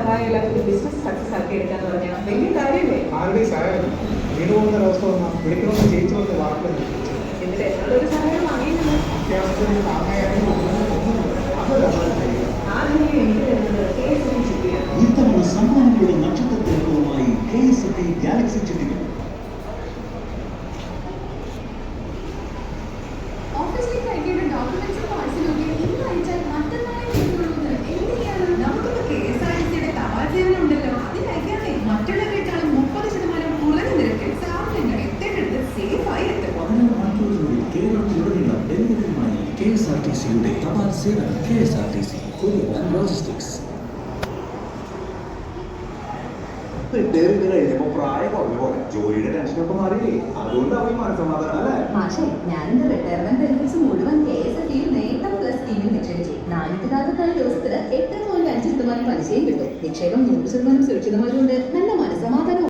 സഹായമുള്ള ഒരു business success ആക്കി എടുക്കാന്ന് പറഞ്ഞാൽ വലിയ കാര്യമല്ലേ? ആരുടെയും സഹായം വീട് പോകുന്ന ഒരവസ്ഥ വന്നാൽ വിളിക്കണമെന്ന് ജയിച്ചു വന്ന് വാർത്തകൾ എന്നിട്ട് എന്നോടൊരു സഹായം വാങ്ങിയില്ല. അത്യാവശ്യത്തിന് താങ്ങായാലും ആ ധൈര്യം എനിക്ക് തരുന്നത് KSFE ചിട്ടിയാണ്. ഇത്തവണ സമ്മാനങ്ങളുടെ നക്ഷത്രത്തിലക്കവുമായി KSFE ഗാലക്സി ചിട്ടികൾ. ഓഫീസിലേക്ക് അയക്കേണ്ട ഡോക്യുമെന്റ്സും പാഴ്സലൊക്കെ ഇന്ന് അയച്ചാൽ മറ്റന്നാളെ കിട്ടുള്ളൂ. എന്തിനാണ്? നമുക്കിപ്പോ KSRTCയുടെ തപാൽ സേവനം ഉണ്ടല്ലോ, അതിൽ അയക്കാതെ മറ്റുള്ളവരെക്കാളും 30% കുറഞ്ഞ നിരക്കിൽ സാധനങ്ങൾ എത്തേണ്ടത് സേഫായി എത്തും. 16 മണിക്കൂറിനുള്ളിൽ കേരളത്തിലുടനീളം ഡെലിവറിയുമായി KSRTCയുടെ തപാൽ സേവനം. KSRTC courier and logistics. Retiring കഴിഞ്ഞപ്പോ പ്രായം കുറഞ്ഞ പോലെ ജോലിയുടെ ടെൻഷനൊക്കെ മാറിയില്ലേ? അതുകൊണ്ടാവും ഈ മനസ്സമാധാനം അല്ലേ? മാഷേ, ഞാനെന്റെ റിട്ടയർമെന്റ് ബെനിഫിറ്റ്സ് മുഴുവൻ KSFEയിൽ നേട്ടം പ്ലസ് സ്കീമിൽ നിക്ഷേപിച്ചു. 444 ദിവസത്തിന് 8.5% പലിശയും കിട്ടും. നിക്ഷേപം 100% സുരക്ഷിതമായതുകൊണ്ട് നല്ല